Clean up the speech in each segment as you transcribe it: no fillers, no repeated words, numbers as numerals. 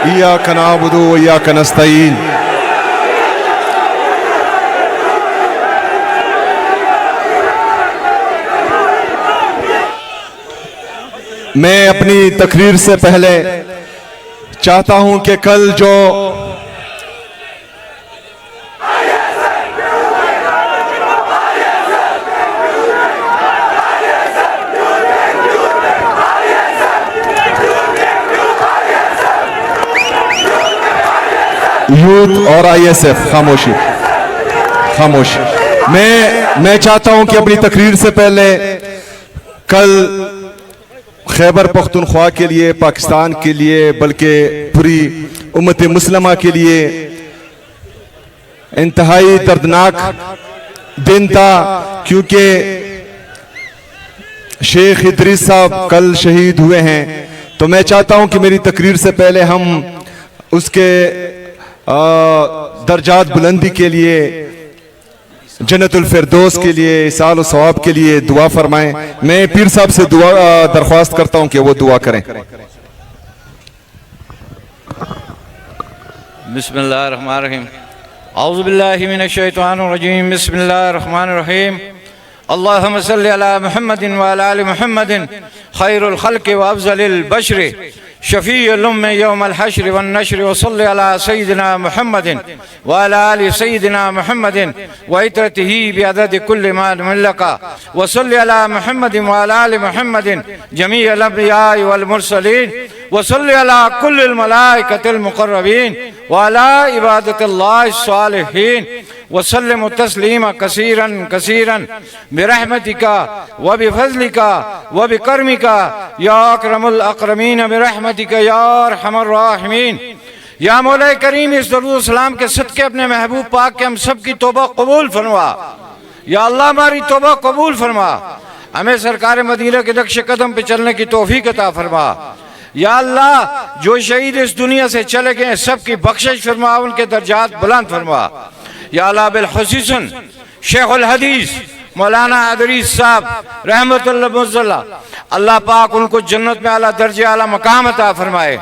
इय्याका नअबुदु व इय्याका नस्तईन। मैं अपनी तकरीर से पहले चाहता हूं कि कल जो यूथ और आईएसएफ खामोशी खामोशी। मैं चाहता हूं कि अपनी तकरीर से पहले कल खैबर पख्तूनख्वा के लिए, पाकिस्तान के लिए, बल्कि पूरी उम्मत मुस्लिमा के लिए इंतहाई दर्दनाक दिन था, क्योंकि शेख इदरीस साहब कल शहीद हुए हैं। तो मैं चाहता हूं कि मेरी तकरीर से पहले हम उसके दर्जात बुलंदी के लिए, जन्नतुल फिरदौस के लिए, इसाल और सवाब के लिए दुआ फरमाएं। मैं पीर साहब से दुआ दरख्वास्त करता हूं कि वो दुआ करें। बिस्मिल्लाहिर्रहमानिर्रहीम। औज़ु बिल्लाहि मिनश शैतानिर रजीम। बिस्मिल्लाहिर्रहमानिर रहीम। अल्लाहुम्मा सल्लि अला मुहम्मदिन व अला आलि मुहम्मदिन खैरुल खल्क़ि व अफ़ज़लिल बशरि शफ़ीउल उम्म यौमल हश्र वन नश्र व सल्लि अला सय्यिदिना मुहम्मदिन व अला आलि सय्यिदिना मुहम्मदिन व इत्रतिही बिअददि कुल्लि मा मल्लका व सल्लि अला मुहम्मदिन व अला आलि मुहम्मदिन जमीअल अंबिया वल मुरसलीन व सल्लि अला कुल्लिल मलाइकतिल मुक़र्रबीन व अला इबादतिल्लाहिस सालिहीन वसल्लम तस्लीमा कसीरन कसीरन बिरहमतिका व बिफज़लिका व बिकर्मिका या अकरमुल अकरमीन बिरहमतिका या अरहमर राहिमीन। या मौला करीम, इस दरूद सलाम के सदके अपने महबूब पाक के हम सब की तौबा कबूल फरमा। या अल्लाह हमारी तौबा कबूल फरमा, हमें सरकार मदीना के नक्श कदम पे चलने की तौफीक अता फरमा। या अल्लाह, जो शहीद इस दुनिया से चले गए सबकी बख्शिश फरमा, उनके दर्जात बुलंद फरमा। या अल्लाह बिलखुसूसन शेखुल हदीस मौलाना इदरीस साहब रहमतुल्लाह मुज़ल्ला, अल्लाह पाक उनको जन्नत में आला दर्जे आला मकाम अता फरमाए।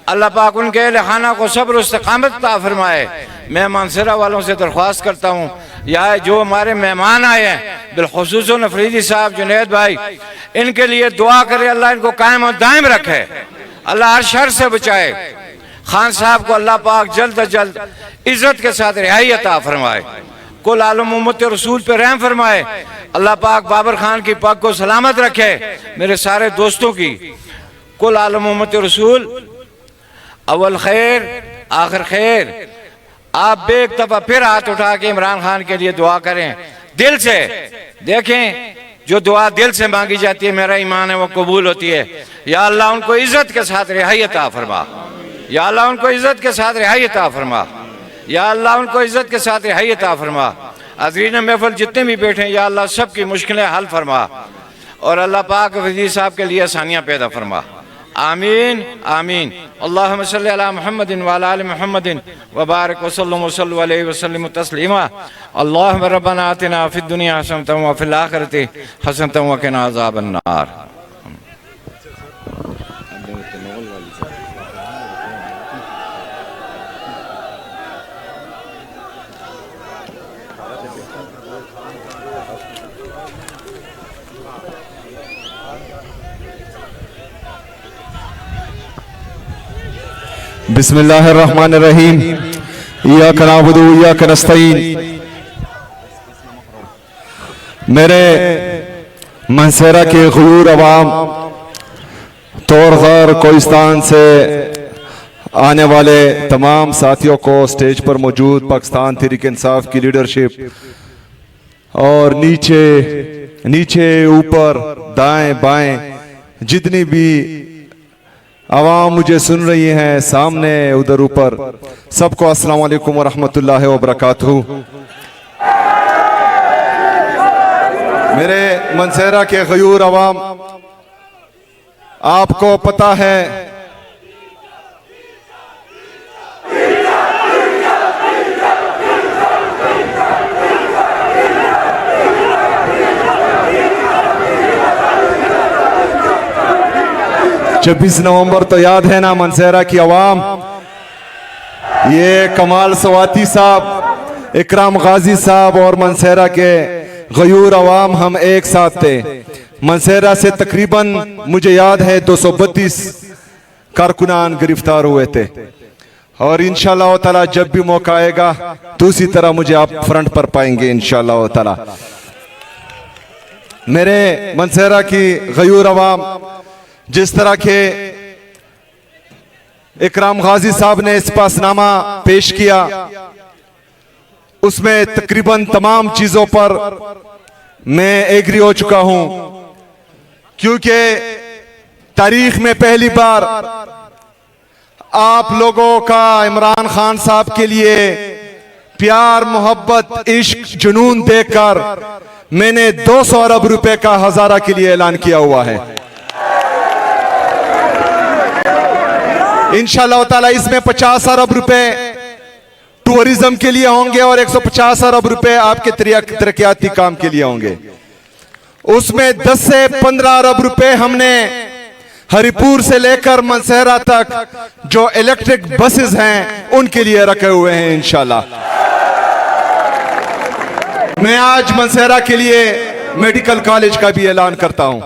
अल्लाह पाक उनके अहले खाना को सब्र इस्तिक़ामत अता फरमाए। मैं मानसरा वालों से दरख्वास्त करता हूँ, या जो हमारे मेहमान आए हैं बिलखुसूसन अफरीदी साहब, जुनैद भाई, इनके लिए दुआ करे, अल्लाह इनको कायम और दायम रखे, अल्लाह हर शर से बचाए। खान साहब को अल्लाह पाक जल्द अज जल्द इज्जत के साथ रिहाई अता फरमाए। कुल आलम उम्मत रसूल पे रहम फरमाए। अल्लाह पाक बाबर खान की पग को सलामत रखे, मेरे सारे दोस्तों की। कुल आलम उम्मत रसूल अव्वल खैर आखिर खैर। आप एक दफा फिर हाथ उठा के इमरान खान के लिए दुआ करें दिल से। देखें, जो दुआ दिल से मांगी जाती है, मेरा ईमान है, वो कबूल होती है। या अल्लाह उनको इज्जत के साथ रिहाई अता फरमा। या अल्लाह उनको इज्जत के साथ रिहाई अता फरमा। या अल्लाह उनको इज्जत के साथ रिहाई अता फरमा। हाज़रीन महफ़िल जितने भी बैठे हैं, या अल्लाह सब की मुश्किलें हल फरमा, और अल्लाह पाक वज़ीर साहब के लिए आसानियाँ पैदा फरमा। आमीन आमीन। अल्लाहुम्मा सल्लि अला मुहम्मदिन व अला आलि मुहम्मदिन व बारिक व सल्लल्लाहु अलैहि वसल्लम तस्लीमा। अल्लाहुम्मा रब्बना आतिना फिद दुनिया हसनतन व फिल आखिरति हसनतन व क़िना अज़ाबन नार। बिस्मिल्लाहिर्रहमानिर्रहीम। इय्याका नअबुदु व इय्याका नस्तईन। मेरे मनसेरा के गयूर अवाम, तौरगर कोहिस्तान से आने वाले तमाम साथियों को, स्टेज पर मौजूद पाकिस्तान तहरीक इंसाफ की लीडरशिप, और नीचे ऊपर दाएं बाएं जितनी भी आवाम मुझे सुन रही हैं, सामने उधर ऊपर, सबको अस्सलाम वालेकुम व रहमतुल्लाहि व बरकातहू। मेरे मनसेरा के गयूर अवाम, आपको पता है छब्बीस नवंबर तो याद है ना मनसेरा की आवाम, ये कमाल सवाती साहब, इकराम गाजी साहब और मनसेरा के गयूर अवाम हम एक साथ थे। मनसेरा से तकरीबन मुझे याद है 232 कारकुनान गिरफ्तार हुए थे और इंशाअल्लाह ताला जब भी मौका आएगा तो उसी तरह मुझे आप फ्रंट पर पाएंगे इंशाअल्लाह ताला। मेरे मनसेरा की गयूर अवाम, जिस तरह के इकराम गाजी साहब ने इस्पासनामा पेश किया उसमें तकरीबन तमाम चीजों पर मैं एग्री हो चुका हूं, क्योंकि तारीख में पहली बार आप लोगों का इमरान खान साहब के लिए प्यार, मोहब्बत, इश्क, जुनून देखकर मैंने 200 अरब रुपए का हजारा के लिए ऐलान किया हुआ है। इंशाअल्लाह ताला इसमें 50 अरब रुपए टूरिज्म के लिए होंगे और 150 अरब रुपए आपके तरक्याती काम के लिए होंगे। उसमें 10 से 15 अरब रुपए हमने हरिपुर से लेकर मनसेरा तक जो इलेक्ट्रिक बसेस हैं उनके लिए रखे हुए हैं इंशाल्लाह। मैं आज मनसेरा के लिए मेडिकल कॉलेज का भी ऐलान करता हूं।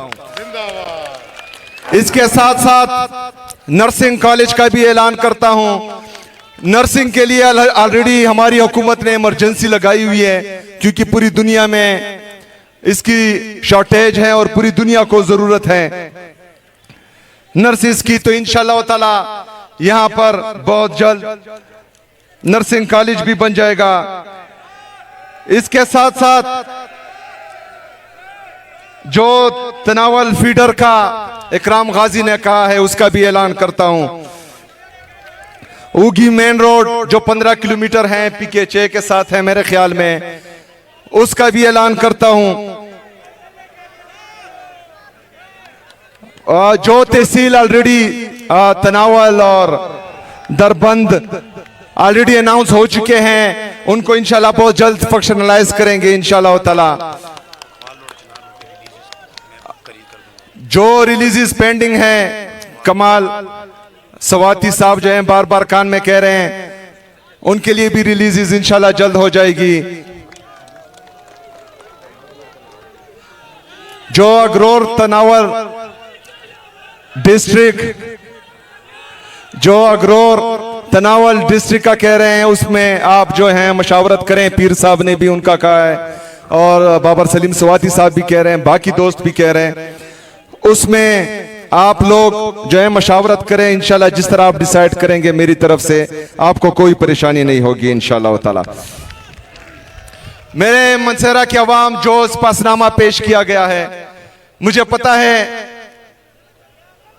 इसके साथ साथ नर्सिंग कॉलेज का भी ऐलान करता हूं। नर्सिंग के लिए ऑलरेडी हमारी हुकूमत ने इमरजेंसी लगाई हुई है, क्योंकि पूरी दुनिया में इसकी शॉर्टेज है और पूरी दुनिया को जरूरत है नर्सिस की। तो इंशाअल्लाह ताला यहां पर बहुत जल्द नर्सिंग कॉलेज भी बन जाएगा। इसके साथ साथ जो तनावल फीडर का इकराम गाजी ने कहा है उसका भी ऐलान करता हूं। उगी मेन रोड जो 15 किलोमीटर है PK6 के साथ है मेरे ख्याल में, उसका भी ऐलान करता हूं। जो तहसील ऑलरेडी तनावल और दरबंद ऑलरेडी अनाउंस हो चुके हैं, उनको इंशाल्लाह बहुत जल्द फंक्शनलाइज करेंगे इंशाल्लाह ताला। जो रिलीजेस पेंडिंग है, कमाल सवाती साहब जो हैं बार बार कान में कह रहे हैं, उनके लिए भी रिलीजेस इंशाल्लाह जल्द हो जाएगी। जो अगरोर तनावल डिस्ट्रिक्ट, जो अगरोर तनावल डिस्ट्रिक्ट का कह रहे हैं, उसमें आप जो हैं मशावरत करें। पीर साहब ने भी उनका कहा है और बाबर सलीम सवाती साहब भी कह रहे हैं, बाकी दोस्त भी कह रहे हैं। उसमें आप लोग जो है मशावरत करें इंशाल्लाह। जिस तरह आप डिसाइड करेंगे मेरी तरफ से आपको कोई परेशानी नहीं होगी इंशाल्लाह ताला। मेरे मनसेरा की आवाम, जो इस्पासनामा पेश किया गया है, मुझे पता है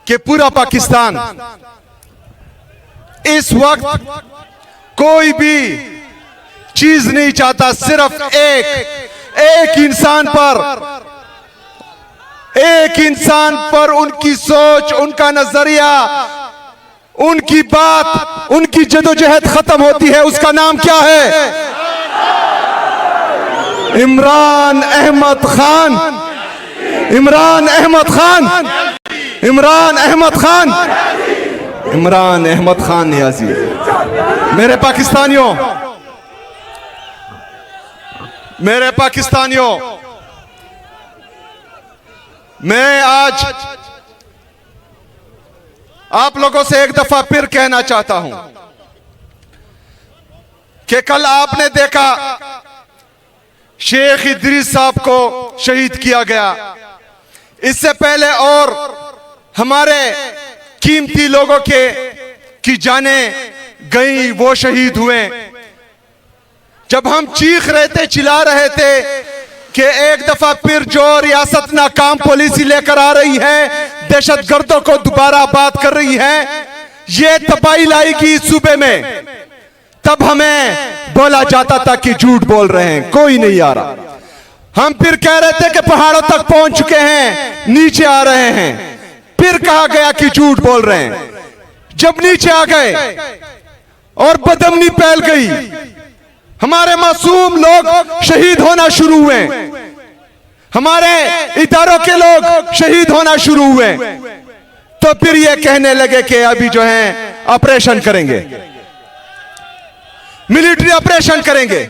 कि पूरा पाकिस्तान इस वक्त कोई भी चीज नहीं चाहता, सिर्फ एक इंसान पर उनकी सोच, उनका नजरिया, उनकी बात, उनकी जदोजहद खत्म होती है। उसका नाम क्या है? इमरान अहमद खान। इमरान अहमद खान। इमरान अहमद खान। इमरान अहमद खान नियाजी। मेरे पाकिस्तानियों, मैं आज आप लोगों से एक दफा फिर कहना चाहता हूं कि कल आपने देखा शेख इदरीस साहब को शहीद किया गया। इससे पहले और हमारे कीमती लोगों की जानें गई, वो शहीद हुए। जब हम चीख रहे थे, चिल्ला रहे थे कि एक दफा फिर जो रियासत नाकाम पॉलिसी लेकर आ रही है, दहशतगर्दों को दोबारा बात कर रही है, ये तबाही लाएगी इस सूबे में, तब हमें बोला जाता था कि झूठ बोल रहे हैं, कोई नहीं आ रहा। हम फिर कह रहे थे कि पहाड़ों तक पहुंच चुके हैं, नीचे आ रहे हैं, फिर कहा गया कि झूठ बोल रहे हैं। जब नीचे आ गए और बदअमनी फैल गई, हमारे मासूम लोग शहीद होना शुरू हुए, हमारे इदारों के लोग शहीद होना शुरू हुए, तो फिर ये कहने लगे कि अभी जो है ऑपरेशन करेंगे। मिलिट्री ऑपरेशन करेंगे।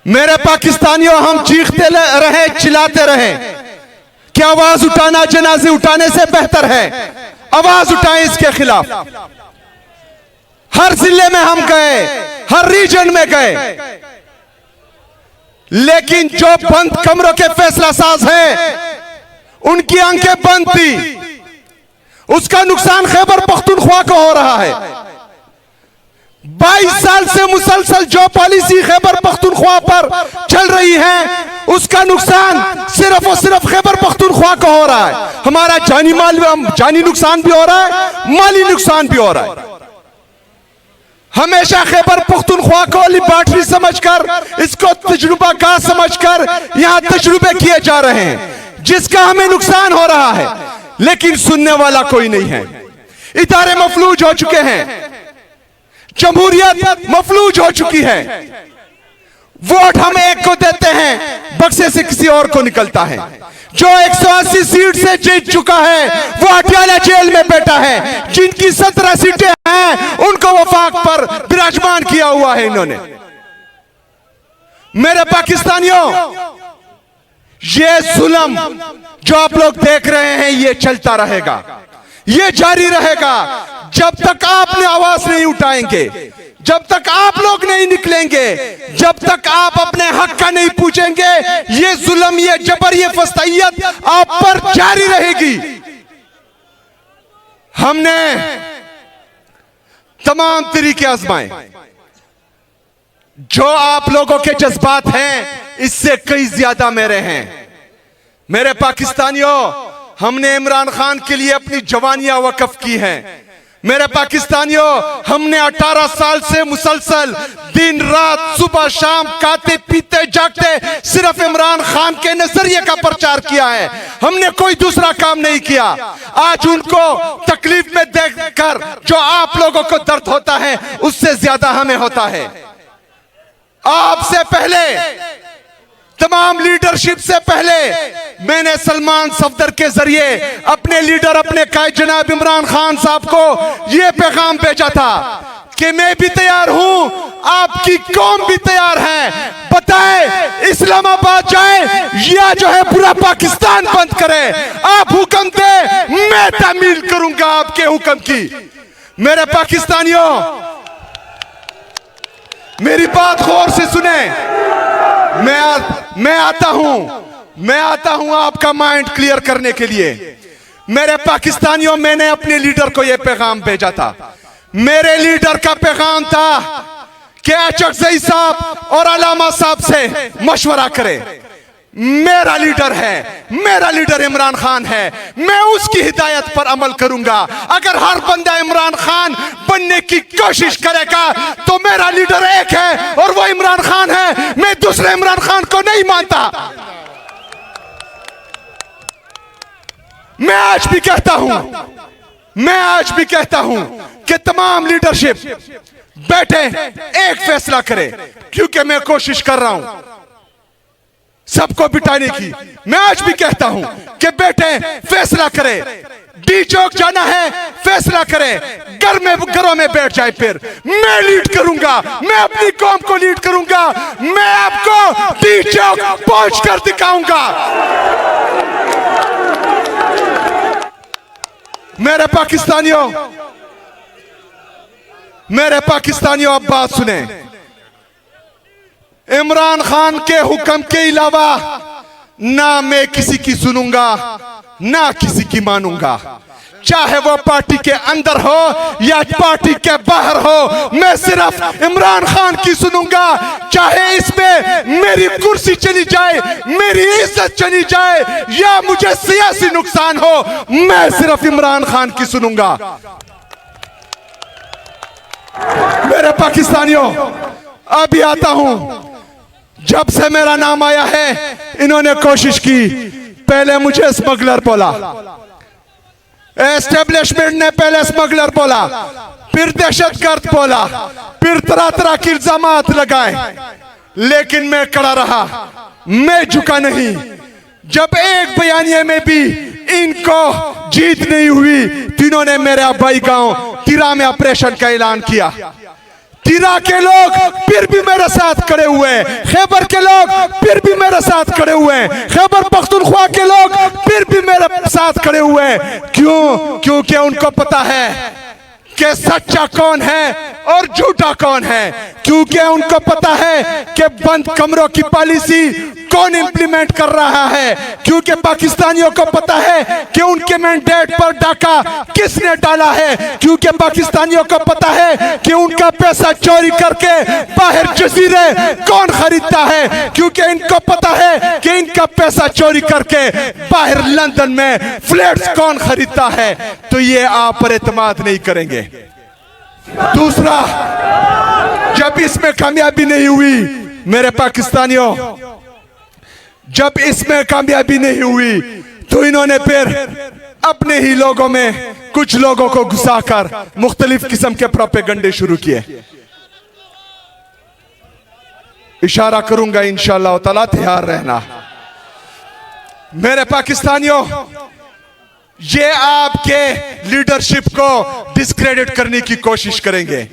मेरे पाकिस्तानियों, हम चीखते रहे, चिल्लाते रहे कि आवाज उठाना जनाजे उठाने से बेहतर है। आवाज उठाएं इसके खिलाफ। हर जिले में हम गए, हर रीजन में गए, लेकिन जो बंद कमरों के फैसला साज हैं, उनकी आंखें बंद थी। उसका नुकसान खैबर पख्तूनख्वा को हो रहा है। 22 साल से मुसलसल जो पॉलिसी खैबर पख्तूनख्वा पर चल रही है, उसका नुकसान सिर्फ और सिर्फ खैबर पख्तूनख्वा को हो रहा है। हमारा जानी नुकसान भी हो रहा है, माली नुकसान भी हो रहा है। हमेशा खैबर पख्तूनख्वा को लिबर्टी समझकर, इसको तजुर्बा का समझकर यहां तजुर्बे किए जा रहे हैं, जिसका हमें नुकसान हो रहा है, लेकिन सुनने वाला कोई नहीं है। इदारे मफलूज हो चुके हैं, जमहूरियत मफलूज हो चुकी है। वोट हम एक को देते हैं, बक्से से किसी और को निकलता है। जो 180 सीट से जीत चुका है वो अटियाला जेल में बैठा है। जिनकी 17 सीटें हैं उनको वफाक पर विराजमान किया हुआ है इन्होंने। मेरे पाकिस्तानियों, ये जुल्म जो आप लोग देख रहे हैं, ये चलता रहेगा, ये जारी रहेगा जब तक आपने आवाज नहीं उठाएंगे, जब तक आप लोग नहीं निकलेंगे, जब तक आप अपने हक का नहीं पूछेंगे। ये जुल्म, ये जबर, ये फस्तायत आप पर जारी रहेगी। हमने तमाम तरीके आजमाए। जो आप लोगों के जज्बात हैं, इससे कई ज्यादा मेरे हैं। मेरे पाकिस्तानियों, हमने इमरान खान के लिए अपनी जवानियां वक्फ की हैं। मेरे पाकिस्तानियों, हमने 18 साल से मुसलसल दिन रात सुबह शाम खाते पीते जागते सिर्फ इमरान खान के नजरिए का प्रचार किया है। हमने कोई दूसरा काम नहीं किया। आज उनको तकलीफ में देखकर जो आप लोगों को दर्द होता है, उससे ज्यादा हमें होता है। आपसे पहले, तमाम लीडरशिप से पहले, मैंने सलमान सफदर के जरिए अपने लीडर, अपने कायद जनाब इमरान खान साहब को यह पैगाम भेजा था कि मैं भी तैयार हूं, आपकी कौम भी तैयार है। बताएं, इस्लामाबाद जाए या जो है पूरा पाकिस्तान बंद करे, आप हुक्म दे, मैं तामील करूंगा आपके हुक्म की। मेरे पाकिस्तानियों, मेरी बात गौर से सुने। मैं आता हूं आपका माइंड क्लियर करने के लिए। मेरे पाकिस्तानियों, मैंने अपने लीडर को यह पैगाम भेजा था। मेरे लीडर का पैगाम था कि अचकज़ई साहब और अलामा साहब से मशवरा करें। मेरा लीडर है, मेरा लीडर इमरान खान है, मैं उसकी हिदायत पर अमल करूंगा। अगर हर बंदा इमरान खान बनने की कोशिश करेगा तो मेरा लीडर एक है और वो इमरान खान है। मैं दूसरे इमरान खान को नहीं मानता। मैं आज भी कहता हूं कि तमाम लीडरशिप बैठे, एक फैसला करे, क्योंकि मैं कोशिश कर रहा हूं सबको बिठाने की। मैं आज भी कहता हूं कि बेटे फैसला करें, डी चौक जाना है फैसला करें, घरों में बैठ जाए। फिर मैं लीड करूंगा, मैं अपनी कौम को लीड करूंगा, मैं आपको डी चौक पहुंच कर दिखाऊंगा। मेरे पाकिस्तानियों, अब बात सुने। इमरान खान के हुक्म के अलावा ना मैं किसी की सुनूंगा, ना किसी की मानूंगा। चाहे वो पार्टी के अंदर हो या पार्टी के बाहर हो, मैं सिर्फ इमरान खान की सुनूंगा। चाहे इसमें मेरी कुर्सी चली जाए, मेरी इज्जत चली जाए या मुझे सियासी नुकसान हो, मैं सिर्फ इमरान खान की सुनूंगा। मेरे पाकिस्तानियों, अभी आता हूं। जब से मेरा नाम आया है, इन्होंने कोशिश की। पहले मुझे स्मगलर बोला, एस्टेब्लिशमेंट ने पहले स्मगलर बोला, फिर दहशतगर्द बोला, फिर तरह तरह की इल्जामात लगाए, लेकिन मैं खड़ा रहा, मैं झुका नहीं। जब एक बयानिए में भी इनको जीत नहीं हुई तो इन्होंने मेरे भाई गांव तिरा में ऑपरेशन का ऐलान किया। तिरा के लोग फिर भी मेरे साथ खड़े हुए, खैबर के लोग फिर भी मेरे साथ खड़े हुए, खैबर पख्तूनख्वा के लोग फिर भी मेरे साथ खड़े हुए। क्यों? क्योंकि उनको पता है कि सच्चा कौन है और झूठा कौन है, क्योंकि उनको पता है कि बंद कमरों की पॉलिसी कौन इंप्लीमेंट कर रहा है, क्योंकि पाकिस्तानियों को पता है कि उनके मैंडेट पर डाका किसने डाला है, क्योंकि पाकिस्तानियों को पता है कि उनका पैसा चोरी करके बाहर जजीरे कौन खरीदता है, क्योंकि इनको पता है कि इनका पैसा चोरी करके बाहर लंदन में फ्लैट्स कौन खरीदता है। तो ये आप पर एतमाद नहीं करेंगे। दूसरा, जब इसमें कामयाबी नहीं हुई मेरे पाकिस्तानियों, जब इसमें कामयाबी नहीं हुई तो इन्होंने फिर अपने ही लोगों में कुछ लोगों को घुसाकर मुख्तलिफ किस्म के प्रोपेगंडे शुरू किए। इशारा करूंगा इंशाअल्लाह ताला, तैयार रहना। मेरे पाकिस्तानियों, ये आपके लीडरशिप को डिस्क्रेडिट करने की कोशिश करेंगे।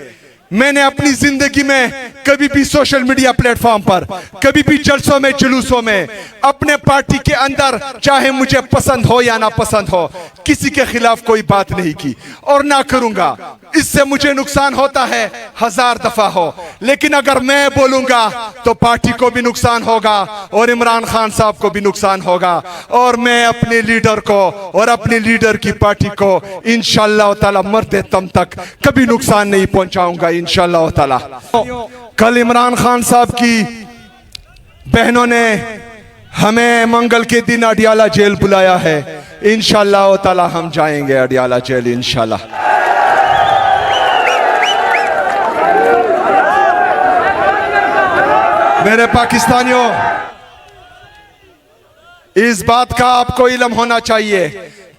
मैंने अपनी जिंदगी में कभी भी सोशल मीडिया प्लेटफॉर्म पर, कभी भी जलसों में, जुलूसों में, अपने पार्टी के अंदर, चाहे मुझे पसंद हो या ना पसंद हो, किसी के खिलाफ कोई बात नहीं की और ना करूंगा। इससे मुझे नुकसान होता है 1000 दफा हो, लेकिन अगर मैं बोलूंगा तो पार्टी को भी नुकसान होगा और इमरान खान साहब को भी नुकसान होगा, और मैं अपने लीडर को और अपने लीडर की पार्टी को इंशाअल्लाह ताला मरते दम तक कभी नुकसान नहीं पहुंचाऊंगा इंशाअल्लाह ताला। कल इमरान खान साहब की बहनों ने हमें मंगल के दिन अडियाला जेल बुलाया है। इंशाअल्लाह ताला हम जाएंगे अडियाला जेल इंशाअल्लाह। मेरे पाकिस्तानियों, इस बात का आपको इल्म होना चाहिए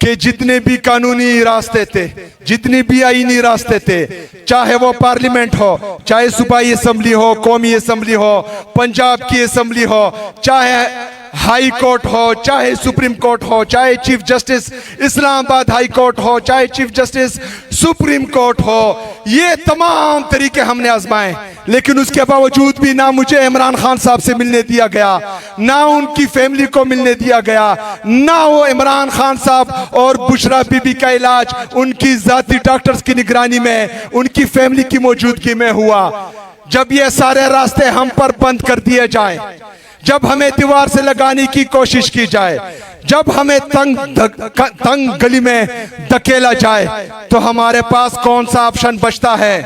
कि जितने भी कानूनी रास्ते थे, जितनी भी आईनी रास्ते थे, चाहे वो पार्लियामेंट हो, चाहे सूबाई असम्बली हो, कौमी असम्बली हो, पंजाब की असम्बली हो, चाहे हाई कोर्ट हो, चाहे सुप्रीम कोर्ट हो, चाहे chief justice Islamabad high court हो, चाहे चीफ जस्टिस सुप्रीम कोर्ट हो, ये तमाम तरीके हमने आजमाए, लेकिन उसके बावजूद भी ना मुझे इमरान खान साहब से मिलने दिया गया, ना उनकी फैमिली को मिलने दिया गया, ना वो इमरान खान साहब और बुशरा बीबी का इलाज उनकी जाती डॉक्टर्स की निगरानी में, उनकी फैमिली की मौजूदगी में हुआ। जब ये सारे रास्ते हम पर बंद कर दिए जाए, जब हमें दीवार से लगाने की कोशिश की जाए, जब हमें तंग गली में धकेला जाए, तो हमारे पास कौन सा ऑप्शन बचता है?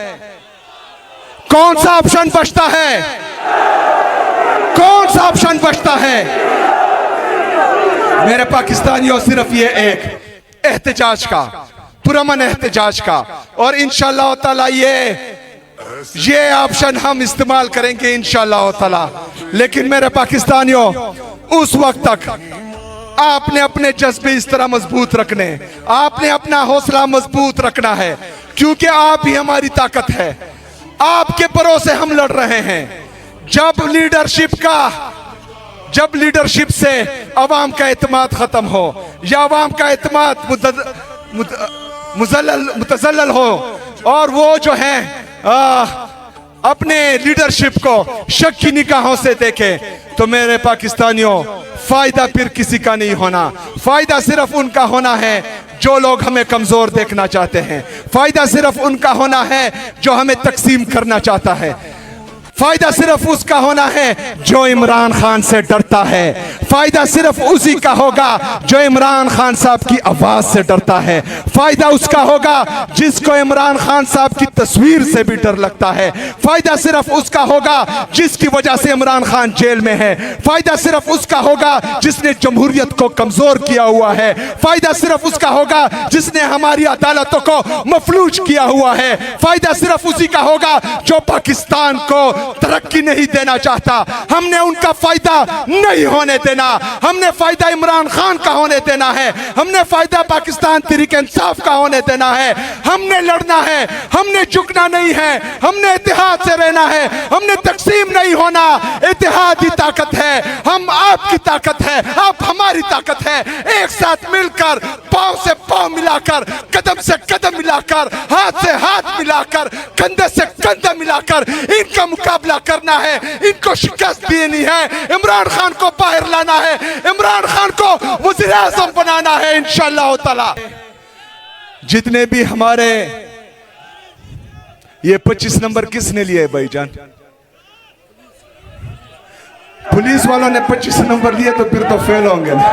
कौन सा ऑप्शन बचता है? कौन सा ऑप्शन बचता है? मेरे पाकिस्तानियों, सिर्फ ये एक एहतजाज का, पुरअमन एहतजाज का, और इंशाअल्लाह ताला ये ऑप्शन हम इस्तेमाल करेंगे इंशाअल्लाह ताला। लेकिन मेरे पाकिस्तानियों, उस वक्त तक आपने अपने जज्बे इस तरह मजबूत रखने, आपने अपना हौसला मजबूत रखना है, क्योंकि आप ही हमारी ताकत है। आपके भरोसे हम लड़ रहे हैं। जब लीडरशिप से अवाम का एतमाद खत्म हो, या अवाम का एतमाद मुतज़ल्लल हो, और वो जो है अपने लीडरशिप को शक की निगाहों से देखे, तो मेरे पाकिस्तानियों, फायदा फिर किसी का नहीं होना। फायदा सिर्फ उनका होना है जो लोग हमें कमजोर देखना चाहते हैं। फायदा सिर्फ उनका होना है जो हमें तकसीम करना चाहता है। फायदा सिर्फ उसका होना है जो इमरान खान से डरता है। फायदा सिर्फ उसी का होगा जो इमरान खान साहब की आवाज से डरता है। फायदा उसका होगा जिसको इमरान खान साहब की तस्वीर से भी डर लगता है। फायदा सिर्फ उसका होगा जिसकी वजह से इमरान खान जेल में है। फायदा सिर्फ उसका होगा जिसने जमहूरियत को कमजोर किया हुआ है। फायदा सिर्फ उसका होगा जिसने हमारी अदालतों को मफलूज किया हुआ है। फायदा सिर्फ उसी का होगा जो पाकिस्तान को तरक्की नहीं देना चाहता, हमने उनका फायदा नहीं होने देना, हमने फायदा इमरान खान का होने देना है, हमने फायदा पाकिस्तान तहरीक इंसाफ का होने देना है। हमने लड़ना है, हमने झुकना नहीं है, हमने इत्तेहाद से रहना है, हमने तकसीम नहीं होना। इत्तेहाद ही ताकत है, हम आपकी ताकत है, आप हमारी ताकत है। एक साथ मिलकर, पांव से पांव मिलाकर, कदम से कदम मिलाकर, हाथ से हाथ मिलाकर, कंधे से कंधा मिलाकर इनका मुकाबला करना है, इनको शिकस्त देनी है, इमरान खान को बाहर लाना है, इमरान खान को वज़ीर आज़म बनाना है इंशाअल्लाह ताला। जितने भी हमारे ये 25 नंबर किसने लिया है भाईजान? पुलिस वालों ने 25 नंबर लिए तो फिर तो फेल होंगे ना।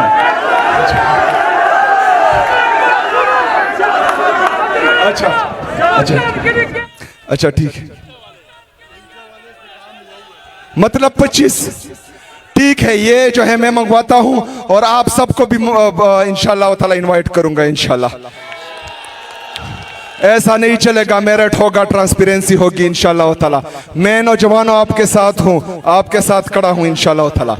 अच्छा अच्छा अच्छा ठीक है, मतलब 25 ठीक है। ये जो है मैं मंगवाता हूं और आप सबको भी इंशाअल्लाह ताला इनवाइट करूंगा इंशाअल्लाह। ऐसा नहीं चलेगा, मेरिट होगा, ट्रांसपेरेंसी होगी इंशाअल्लाह ताला। मैं नौजवानों आपके साथ हूं, आपके साथ खड़ा हूं इंशाअल्लाह ताला।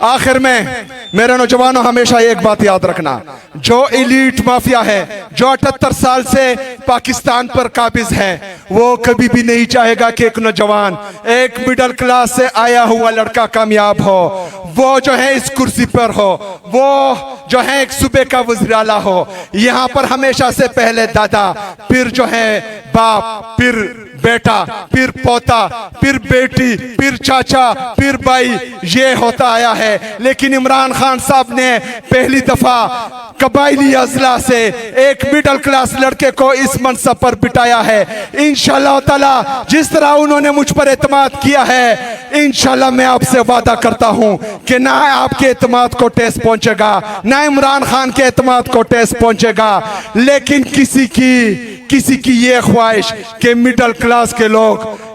आखिर में मेरे नौजवानों हमेशा एक बात याद रखना, जो एलीट माफिया है, जो 78 साल से पाकिस्तान पर काबिज है, वो कभी भी नहीं चाहेगा कि एक नौजवान, एक मिडिल क्लास से आया हुआ लड़का कामयाब हो, वो जो है इस कुर्सी पर हो, वो जो है एक सूबे का वज़ीर आला हो। यहाँ पर हमेशा से पहले दादा, फिर जो है बाप, फिर बेटा, फिर पोता, फिर बेटी, फिर चाचा, फिर भाई, ये होता आया है। लेकिन इमरान खान साहब ने पहली दफा कबाइली अजला से एक मिडिल क्लास लड़के को इस मनसब पर बिठाया है। इंशाअल्लाह ताला जिस तरह उन्होंने मुझ पर एतमाद किया है, इंशाअल्लाह मैं आपसे वादा करता हूं कि ना आपके एतमाद को ठेस पहुंचेगा, ना इमरान खान के एतमाद को ठेस पहुंचेगा। लेकिन किसी की ये ख्वाहिश कि मिडिल क्लास के लोग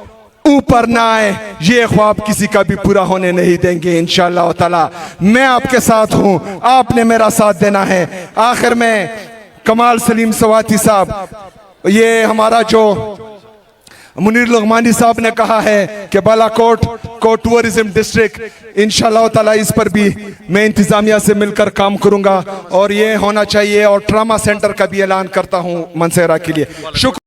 ऊपर ना आए, ये ख्वाब किसी का भी पूरा होने नहीं देंगे इंशाअल्लाह ताला। मैं आपके साथ हूं, आपने मेरा साथ देना है। आखिर में कमाल सलीम सवाती साहब, ये हमारा जो मुनीर लुघमानी साहब ने कहा है कि बालाकोट को टूरिज्म डिस्ट्रिक्ट, इंशाअल्लाह ताला इस पर भी मैं इंतजामिया से मिलकर काम करूंगा और ये होना चाहिए। और ट्रामा सेंटर का भी ऐलान करता हूं मनसेरा के लिए। शुक्र।